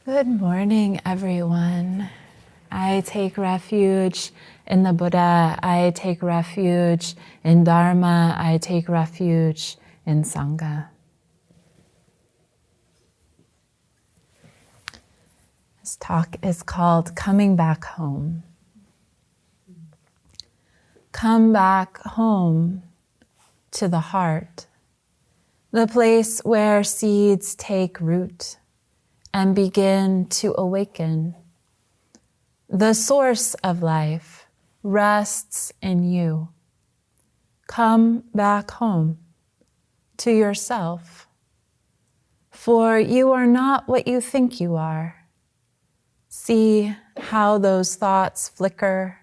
Good morning, everyone. I take refuge in the Buddha. I take refuge in Dharma. I take refuge in Sangha. This talk is called Coming Back Home. Come back home to the heart, the place where seeds take root and begin to awaken. The source of life rests in you. Come back home to yourself, for you are not what you think you are. See how those thoughts flicker,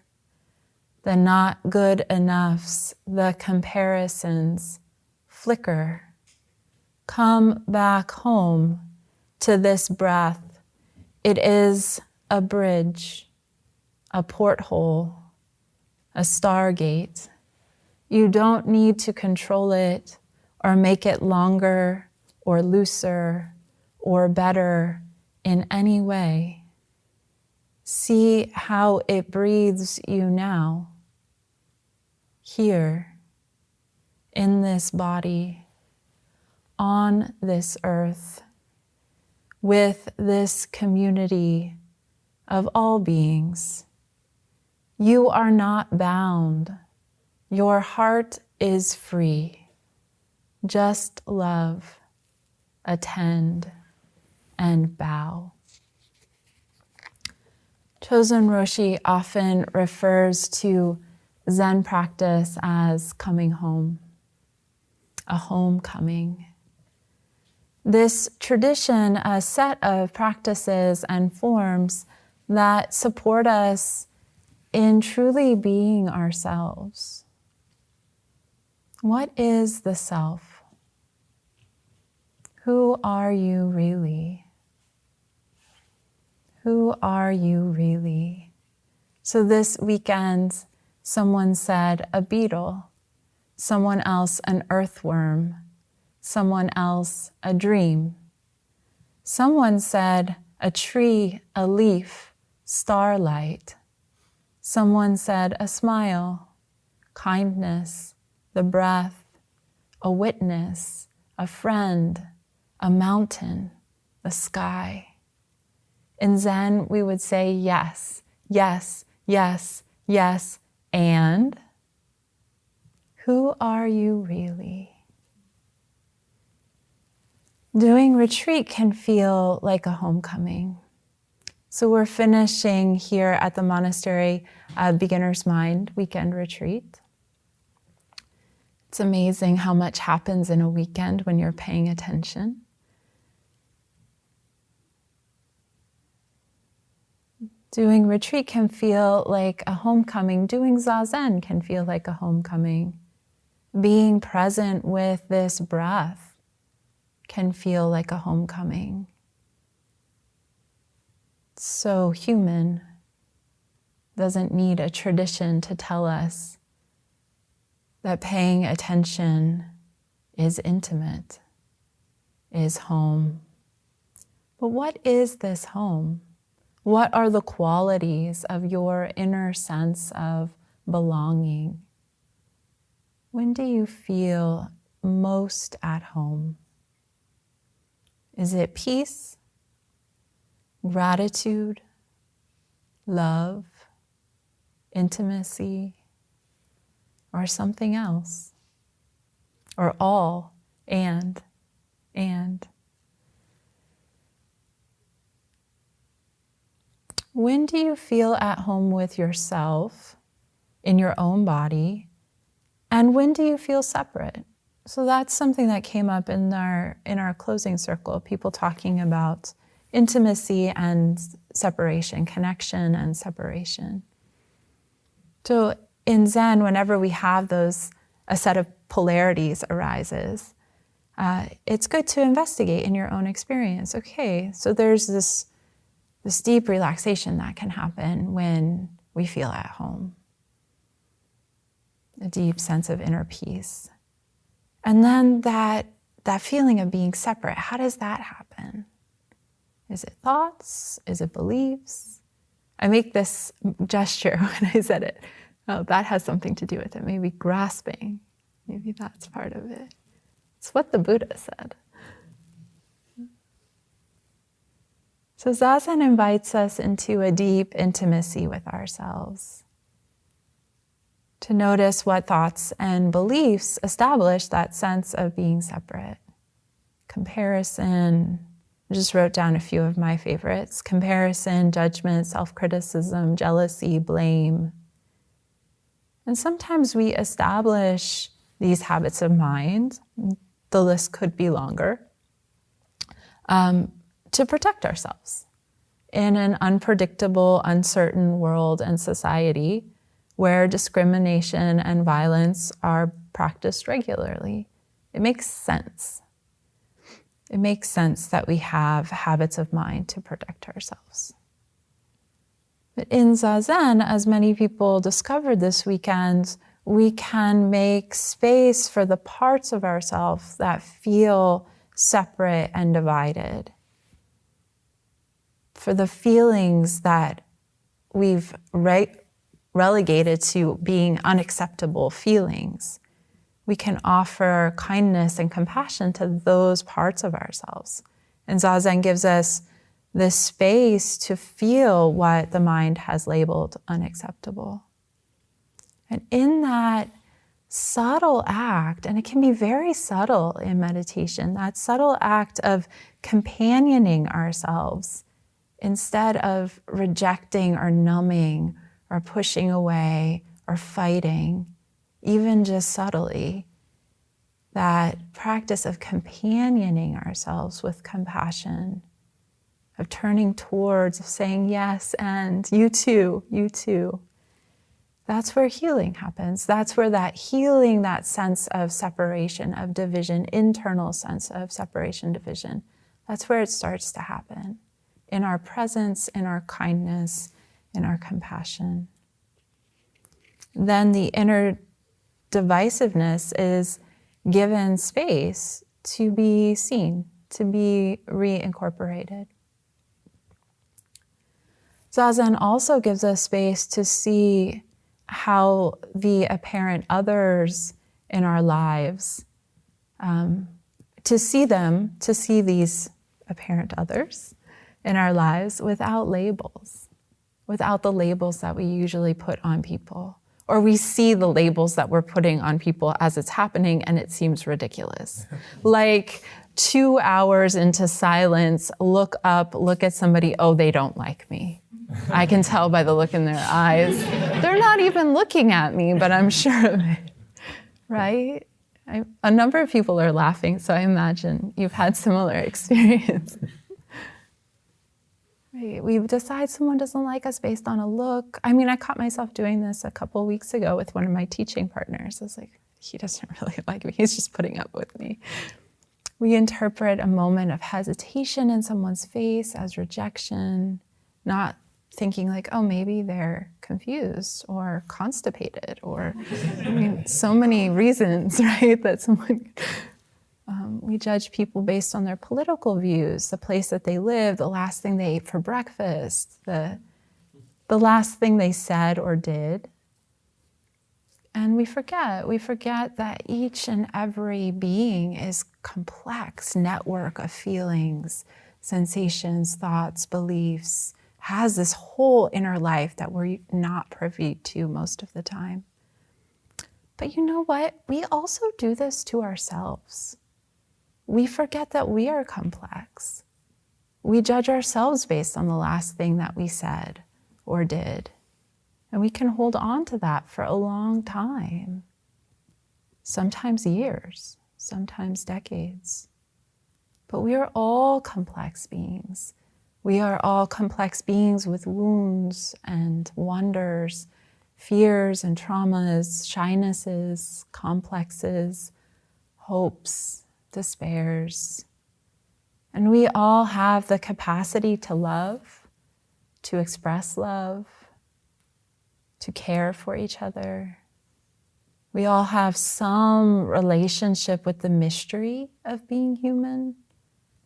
the not good enoughs, the comparisons flicker. Come back home to this breath. It is a bridge, a porthole, a stargate. You don't need to control it or make it longer or looser or better in any way. See how it breathes you now, here, in this body, on this earth, with this community of all beings. You are not bound. Your heart is free. Just love, attend, and bow. Chosen Roshi often refers to Zen practice as coming home, a homecoming. This tradition, a set of practices and forms that support us in truly being ourselves. What is the self? Who are you really? Who are you really? So this weekend, someone said a beetle, someone else an earthworm, someone else a dream. Someone said a tree, a leaf, starlight. Someone said a smile, kindness, the breath, a witness, a friend, a mountain, the sky. In Zen, we would say yes, yes, yes, yes, and who are you really? Doing retreat can feel like a homecoming. So we're finishing here at the monastery Beginner's Mind weekend retreat. It's amazing how much happens in a weekend when you're paying attention. Doing retreat can feel like a homecoming. Doing Zazen can feel like a homecoming. Being present with this breath can feel like a homecoming. So human, doesn't need a tradition to tell us that paying attention is intimate, is home. But what is this home? What are the qualities of your inner sense of belonging? When do you feel most at home? Is it peace, gratitude, love, intimacy, or something else? Or all, and. When do you feel at home with yourself in your own body? And when do you feel separate? So that's something that came up in our closing circle, people talking about intimacy and separation, connection and separation. So in Zen, whenever we have those, a set of polarities arises, it's good to investigate in your own experience. Okay, so there's this deep relaxation that can happen when we feel at home. A deep sense of inner peace. And then that feeling of being separate, how does that happen? Is it thoughts? Is it beliefs? I make this gesture when I said it. Oh, that has something to do with it. Maybe grasping. Maybe that's part of it. It's what the Buddha said. So Zazen invites us into a deep intimacy with ourselves, to notice what thoughts and beliefs establish that sense of being separate. Comparison, I just wrote down a few of my favorites. Comparison, judgment, self-criticism, jealousy, blame. And sometimes we establish these habits of mind, the list could be longer, to protect ourselves in an unpredictable, uncertain world and society where discrimination and violence are practiced regularly. It makes sense. It makes sense that we have habits of mind to protect ourselves. But in Zazen, as many people discovered this weekend, we can make space for the parts of ourselves that feel separate and divided, for the feelings that we've relegated to being unacceptable feelings. We can offer kindness and compassion to those parts of ourselves. And Zazen gives us this space to feel what the mind has labeled unacceptable. And in that subtle act, and it can be very subtle in meditation, that subtle act of companioning ourselves instead of rejecting or numbing or pushing away or fighting, even just subtly, that practice of companioning ourselves with compassion, of turning towards, of saying yes, and you too, you too. That's where healing happens. That's where that healing, that sense of separation, of division, internal sense of separation, division, that's where it starts to happen. In our presence, in our kindness, in our compassion. Then the inner divisiveness is given space to be seen, to be reincorporated. Zazen also gives us space to see how the apparent others in our lives, to see these apparent others in our lives without labels, without the labels that we usually put on people. Or we see the labels that we're putting on people as it's happening and it seems ridiculous. Like 2 hours into silence, look up, look at somebody, oh, they don't like me. I can tell by the look in their eyes. They're not even looking at me, but I'm sure of it, right? A number of people are laughing, so I imagine you've had similar experiences. Right. We decide someone doesn't like us based on a look. I mean, I caught myself doing this a couple weeks ago with one of my teaching partners. I was like, he doesn't really like me. He's just putting up with me. We interpret a moment of hesitation in someone's face as rejection, not thinking like, oh, maybe they're confused or constipated or, I mean, so many reasons, right, that someone... we judge people based on their political views, the place that they live, the last thing they ate for breakfast, the last thing they said or did. And we forget that each and every being is complex network of feelings, sensations, thoughts, beliefs, has this whole inner life that we're not privy to most of the time. But you know what? We also do this to ourselves. We forget that we are complex. We judge ourselves based on the last thing that we said or did. And we can hold on to that for a long time. Sometimes years, sometimes decades. But we are all complex beings. We are all complex beings with wounds and wonders, fears and traumas, shynesses, complexes, hopes, despairs. And we all have the capacity to love, to express love, to care for each other. We all have some relationship with the mystery of being human,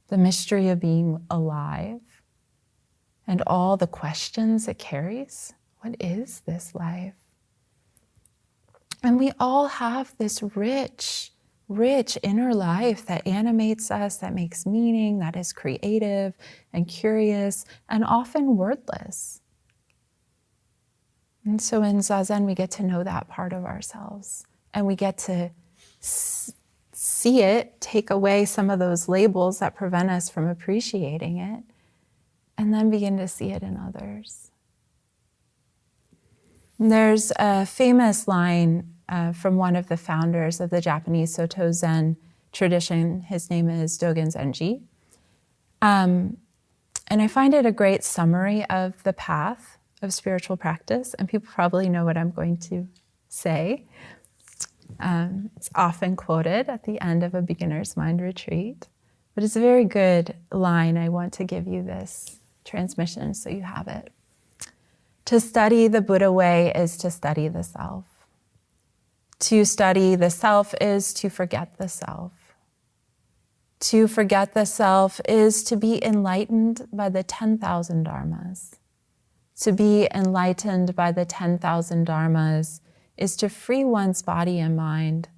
the mystery of being alive. and all the questions it carries. What is this life? And we all have this rich inner life that animates us, that makes meaning, that is creative and curious and often wordless. And so in Zazen, we get to know that part of ourselves, and we get to see it, take away some of those labels that prevent us from appreciating it, and then begin to see it in others. And there's a famous line from one of the founders of the Japanese Soto Zen tradition. His name is Dogen Zenji. And I find it a great summary of the path of spiritual practice, and people probably know what I'm going to say. It's often quoted at the end of a beginner's mind retreat, but it's a very good line. I want to give you this transmission so you have it. To study the Buddha way is to study the self. To study the self is to forget the self. To forget the self is to be enlightened by the 10,000 dharmas. To be enlightened by the 10,000 dharmas is to free one's body and mind,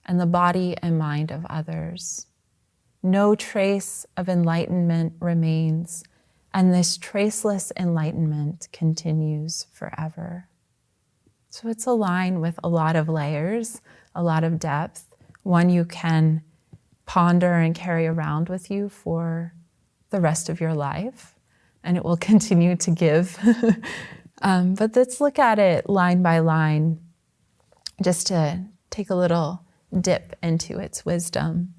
and the body and mind of others. No trace of enlightenment remains, and this traceless enlightenment continues forever. So it's a line with a lot of layers, a lot of depth, one you can ponder and carry around with you for the rest of your life, and it will continue to give. But let's look at it line by line, just to take a little dip into its wisdom.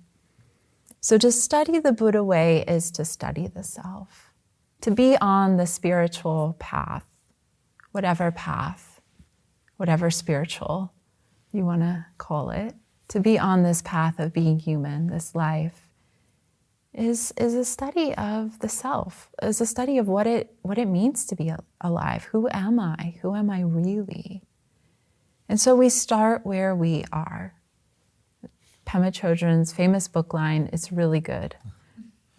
So to study the Buddha way is to study the self, to be on the spiritual path, whatever spiritual you want to call it, to be on this path of being human, this life, is a study of the self, is a study of what it means to be alive. Who am I? Who am I really? And so we start where we are. Pema Chodron's famous book line is really good.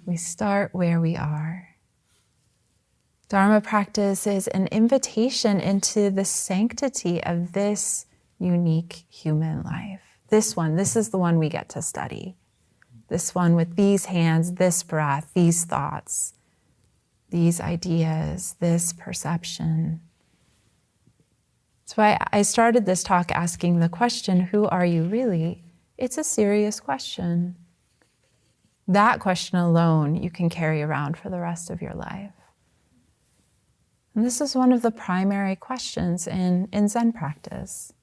We start where we are. Dharma practice is an invitation into the sanctity of this unique human life. This is the one we get to study. This one with these hands, this breath, these thoughts, these ideas, this perception. So I started this talk asking the question, who are you really? It's a serious question. That question alone you can carry around for the rest of your life. And this is one of the primary questions in Zen practice.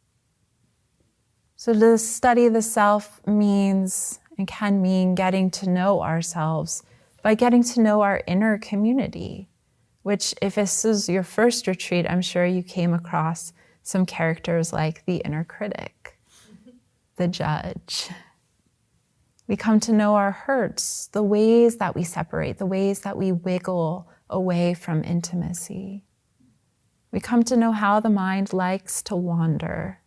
So to study the self means and can mean getting to know ourselves by getting to know our inner community, which if this is your first retreat, I'm sure you came across some characters like the inner critic, the judge. We come to know our hurts, the ways that we separate, the ways that we wiggle away from intimacy. We come to know how the mind likes to wander.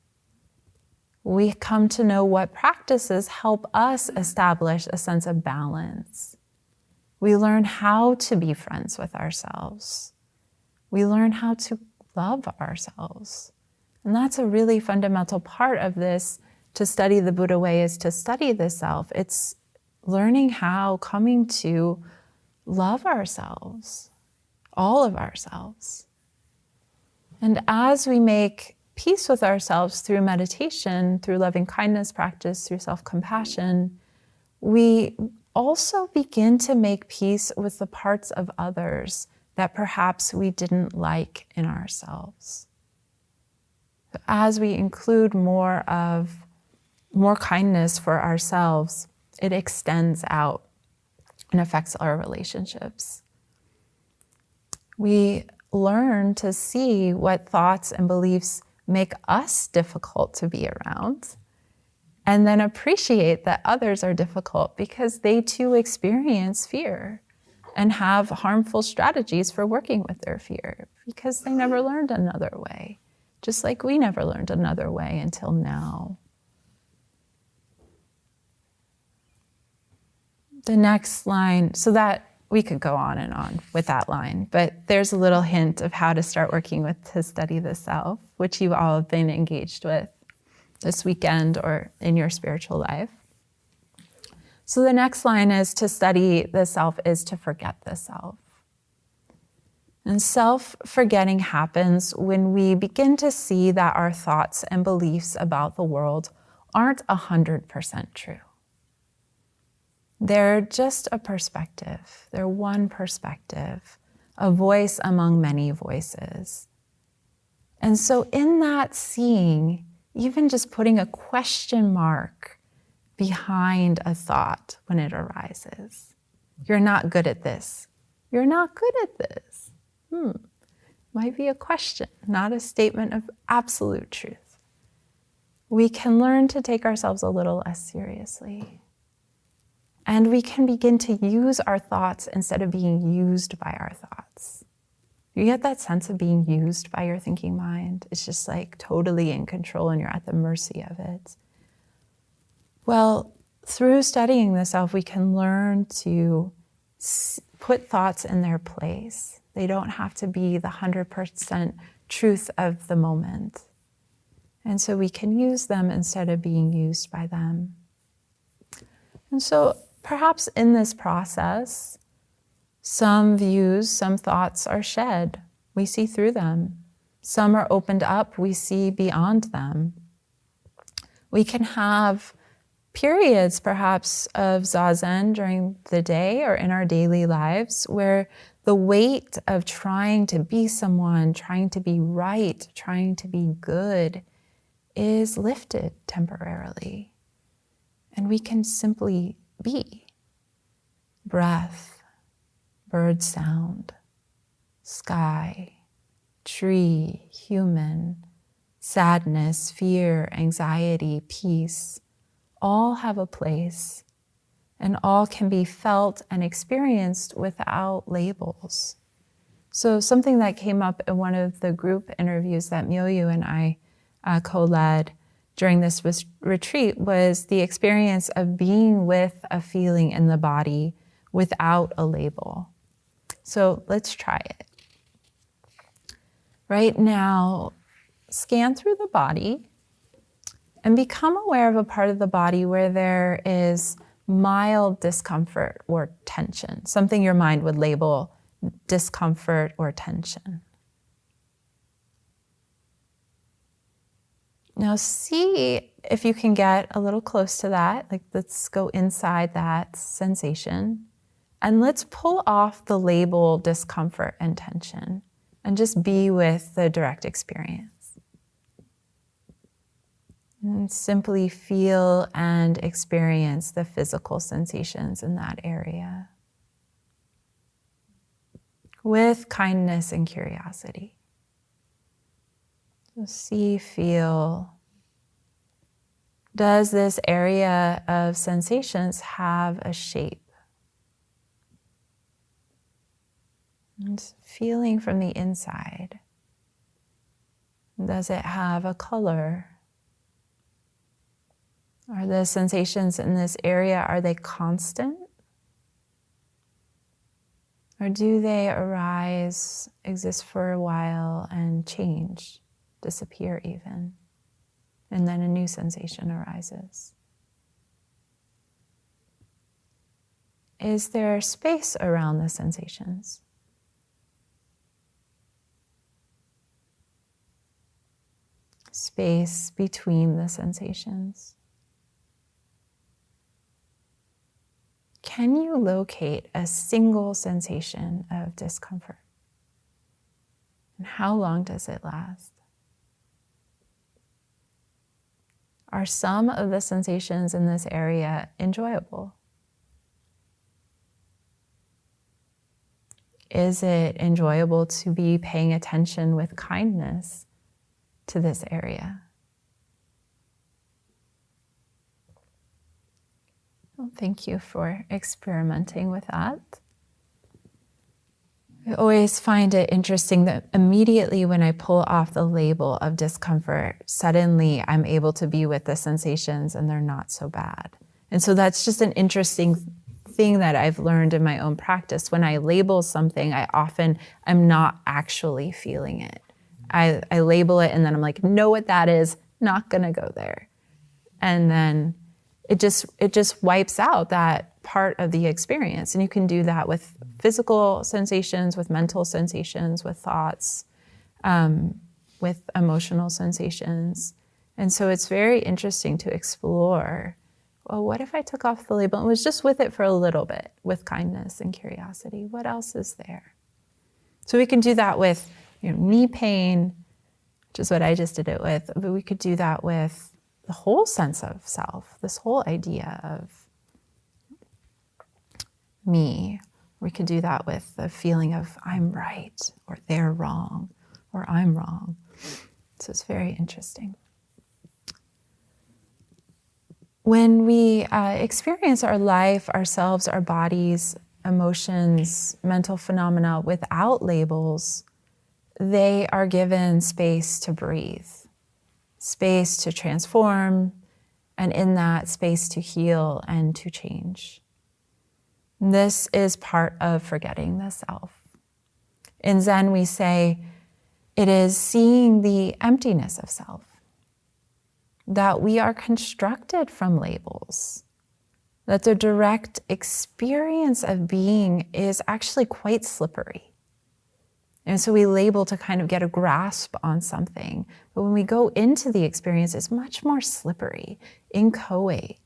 We come to know what practices help us establish a sense of balance. We learn how to be friends with ourselves. We learn how to love ourselves. And that's a really fundamental part of this. To study the Buddha way is to study the self. It's learning how, coming to love ourselves, all of ourselves. And as we make peace with ourselves through meditation, through loving kindness practice, through self-compassion, we also begin to make peace with the parts of others that perhaps we didn't like in ourselves. As we include more kindness for ourselves, it extends out and affects our relationships. We learn to see what thoughts and beliefs make us difficult to be around, and then appreciate that others are difficult because they too experience fear and have harmful strategies for working with their fear because they never learned another way, just like we never learned another way until now. The next line, so that we could go on and on with that line, but there's a little hint of how to start working with to study the self, which you all have been engaged with this weekend or in your spiritual life. So the next line is to study the self is to forget the self. And self-forgetting happens when we begin to see that our thoughts and beliefs about the world aren't 100% true. They're just a perspective. They're one perspective, a voice among many voices. And so in that seeing, even just putting a question mark behind a thought when it arises. You're not good at this. You're not good at this. Might be a question, not a statement of absolute truth. We can learn to take ourselves a little less seriously. And we can begin to use our thoughts instead of being used by our thoughts. You get that sense of being used by your thinking mind? It's just like totally in control and you're at the mercy of it. Well, through studying the self, we can learn to put thoughts in their place. They don't have to be the 100% truth of the moment. And so we can use them instead of being used by them. And so perhaps in this process, some views, some thoughts are shed. We see through them. Some are opened up. We see beyond them. We can have periods perhaps of zazen during the day or in our daily lives where the weight of trying to be someone, trying to be right, trying to be good is lifted temporarily. And we can simply be. Breath, bird sound, sky, tree, human, sadness, fear, anxiety, peace, all have a place, and all can be felt and experienced without labels. So something that came up in one of the group interviews that Myoyu and I co-led during this retreat was the experience of being with a feeling in the body without a label. So let's try it. Right now, scan through the body and become aware of a part of the body where there is mild discomfort or tension, something your mind would label discomfort or tension. Now see if you can get a little close to that, like let's go inside that sensation, and let's pull off the label discomfort and tension and just be with the direct experience. And simply feel and experience the physical sensations in that area with kindness and curiosity. So see, feel. Does this area of sensations have a shape? And feeling from the inside. Does it have a color? Are the sensations in this area, are they constant? Or do they arise, exist for a while, and change, disappear even? And then a new sensation arises. Is there space around the sensations? Space between the sensations. Can you locate a single sensation of discomfort? And how long does it last? Are some of the sensations in this area enjoyable? Is it enjoyable to be paying attention with kindness to this area? Well, thank you for experimenting with that. I always find it interesting that immediately when I pull off the label of discomfort, suddenly I'm able to be with the sensations and they're not so bad. And so that's just an interesting thing that I've learned in my own practice. When I label something, I often am not actually feeling it. I label it and then I'm like, know what that is, not gonna go there. And then it just wipes out that part of the experience. And you can do that with physical sensations, with mental sensations, with thoughts, with emotional sensations. And so it's very interesting to explore, well, what if I took off the label and was just with it for a little bit, with kindness and curiosity? What else is there? So we can do that with knee pain, which is what I just did it with, but we could do that with the whole sense of self, this whole idea of me. We could do that with the feeling of I'm right, or they're wrong, or I'm wrong. So it's very interesting. When we experience our life, ourselves, our bodies, emotions, mental phenomena without labels, they are given space to breathe, space to transform, and in that space to heal and to change. This is part of forgetting the self. In Zen, we say it is seeing the emptiness of self, that we are constructed from labels, that the direct experience of being is actually quite slippery. And so we label to kind of get a grasp on something. But when we go into the experience, it's much more slippery, inchoate,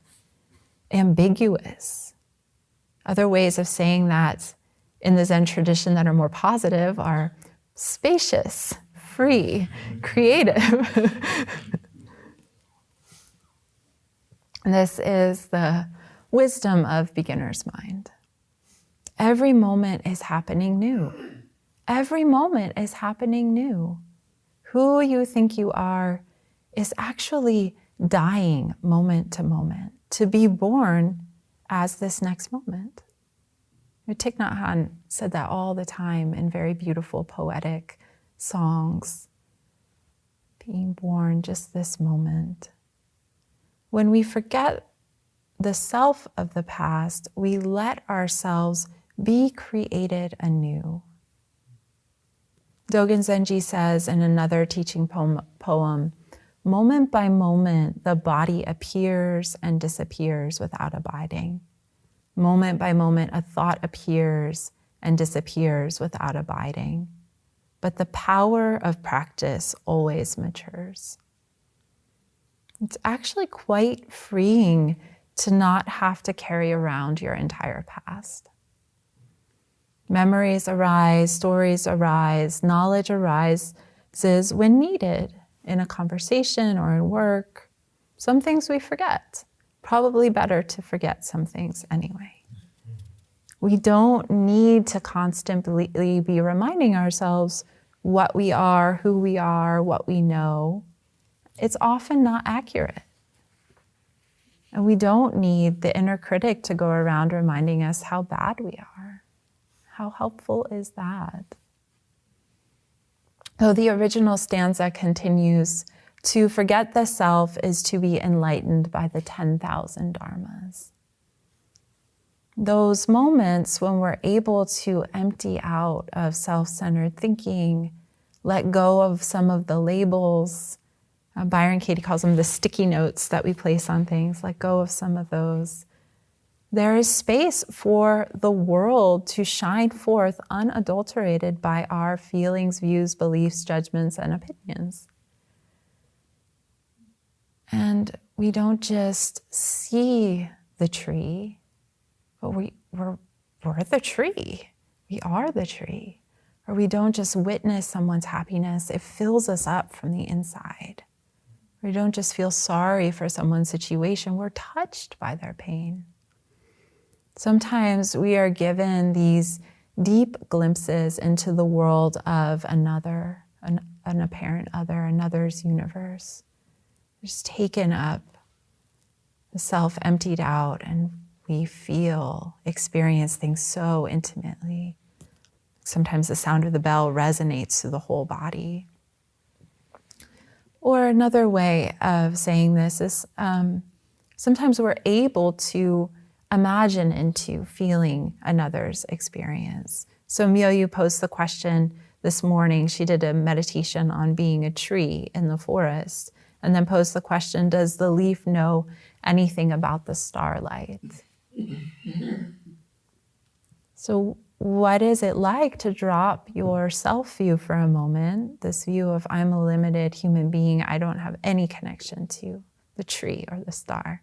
ambiguous. Other ways of saying that in the Zen tradition that are more positive are spacious, free, creative. This is the wisdom of beginner's mind. Every moment is happening new. Every moment is happening new. Who you think you are is actually dying moment to moment, to be born as this next moment. Thich Nhat Hanh said that all the time in very beautiful poetic songs. Being born just this moment. When we forget the self of the past, we let ourselves be created anew. Dogen Zenji says in another teaching poem, moment by moment, the body appears and disappears without abiding. Moment by moment, a thought appears and disappears without abiding. But the power of practice always matures. It's actually quite freeing to not have to carry around your entire past. Memories arise, stories arise, knowledge arises when needed in a conversation or in work. Some things we forget. Probably better to forget some things anyway. We don't need to constantly be reminding ourselves what we are, who we are, what we know. It's often not accurate. And we don't need the inner critic to go around reminding us how bad we are. How helpful is that? So the original stanza continues, to forget the self is to be enlightened by the 10,000 dharmas. Those moments when we're able to empty out of self-centered thinking, let go of some of the labels. Byron Katie calls them the sticky notes that we place on things. Let go of some of those. There is space for the world to shine forth unadulterated by our feelings, views, beliefs, judgments, and opinions. And we don't just see the tree, but we're the tree. We are the tree. Or we don't just witness someone's happiness, it fills us up from the inside. We don't just feel sorry for someone's situation, we're touched by their pain. Sometimes we are given these deep glimpses into the world of another, an apparent other, another's universe. We're just taken up, the self emptied out, and we experience things so intimately. Sometimes the sound of the bell resonates through the whole body. Or another way of saying this is sometimes we're able to imagine into feeling another's experience. So Myoyu posed the question this morning. She did a meditation on being a tree in the forest, and then posed the question, does the leaf know anything about the starlight? So what is it like to drop your self-view for a moment, this view of I'm a limited human being, I don't have any connection to the tree or the star,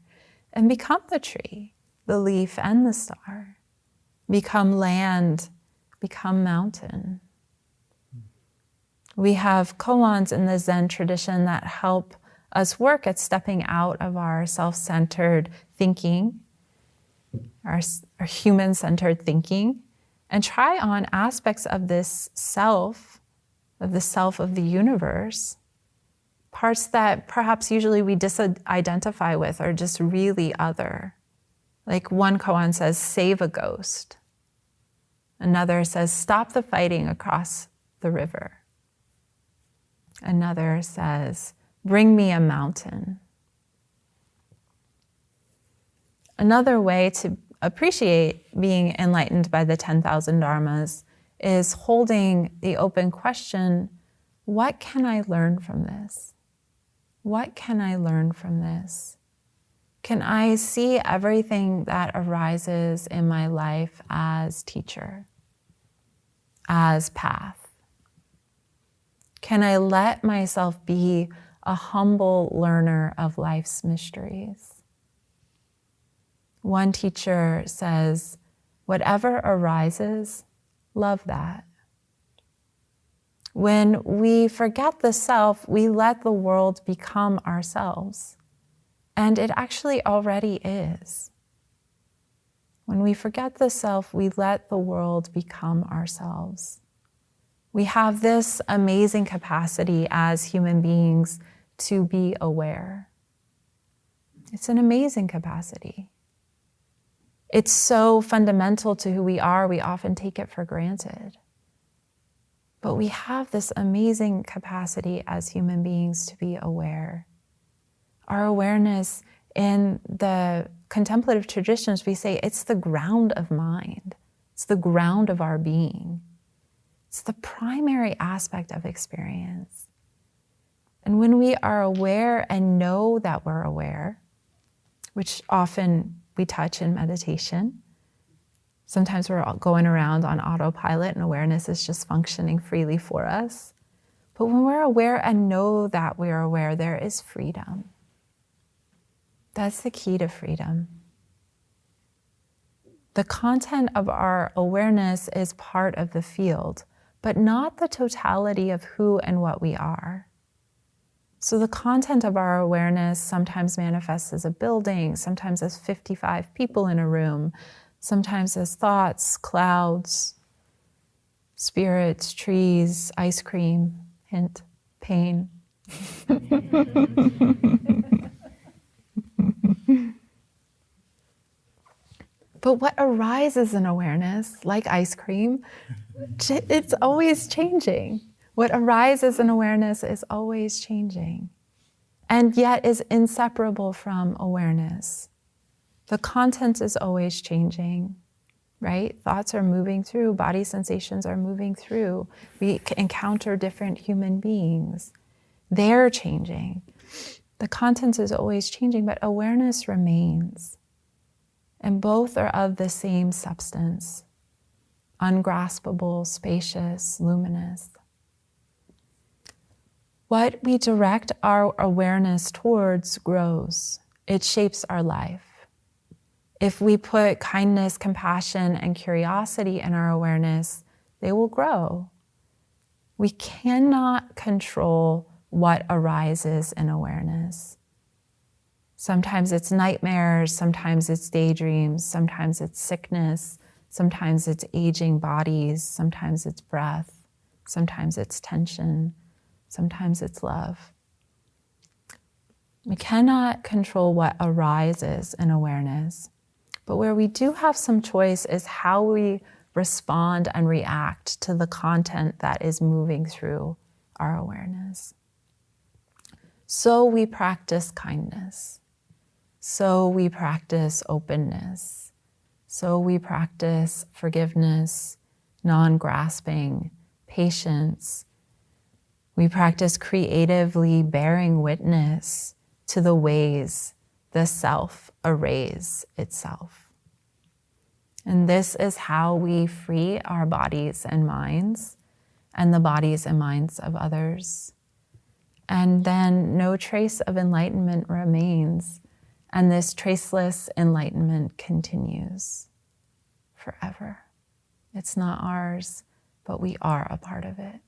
and become the tree, the leaf and the star, become land, become mountain. We have koans in the Zen tradition that help us work at stepping out of our self-centered thinking, our human-centered thinking, and try on aspects of this self, of the universe, parts that perhaps usually we disidentify with or just really other. Like one koan says, save a ghost. Another says, stop the fighting across the river. Another says, bring me a mountain. Another way to appreciate being enlightened by the 10,000 dharmas is holding the open question, what can I learn from this? What can I learn from this? Can I see everything that arises in my life as teacher, as path? Can I let myself be a humble learner of life's mysteries? One teacher says, whatever arises, love that. When we forget the self, we let the world become ourselves. And it actually already is. When we forget the self, we let the world become ourselves. We have this amazing capacity as human beings to be aware. It's an amazing capacity. It's so fundamental to who we are, we often take it for granted. But we have this amazing capacity as human beings to be aware. Our awareness in the contemplative traditions, we say it's the ground of mind. It's the ground of our being. It's the primary aspect of experience. And when we are aware and know that we're aware, which often we touch in meditation, sometimes we're going around on autopilot and awareness is just functioning freely for us. But when we're aware and know that we're aware, there is freedom. That's the key to freedom. The content of our awareness is part of the field, but not the totality of who and what we are. So the content of our awareness sometimes manifests as a building, sometimes as 55 people in a room, sometimes as thoughts, clouds, spirits, trees, ice cream, hint, pain. But what arises in awareness, like ice cream, it's always changing. What arises in awareness is always changing, and yet is inseparable from awareness. The content is always changing, right? Thoughts are moving through, body sensations are moving through. We encounter different human beings. They're changing. The content is always changing, but awareness remains. And both are of the same substance, ungraspable, spacious, luminous. What we direct our awareness towards grows. It shapes our life. If we put kindness, compassion, and curiosity in our awareness, they will grow. We cannot control what arises in awareness. Sometimes it's nightmares, sometimes it's daydreams, sometimes it's sickness, sometimes it's aging bodies, sometimes it's breath, sometimes it's tension, sometimes it's love. We cannot control what arises in awareness, but where we do have some choice is how we respond and react to the content that is moving through our awareness. So we practice kindness. So we practice openness. So we practice forgiveness, non-grasping, patience. We practice creatively bearing witness to the ways the self arrays itself. And this is how we free our bodies and minds and the bodies and minds of others. And then no trace of enlightenment remains, and this traceless enlightenment continues forever. It's not ours, but we are a part of it.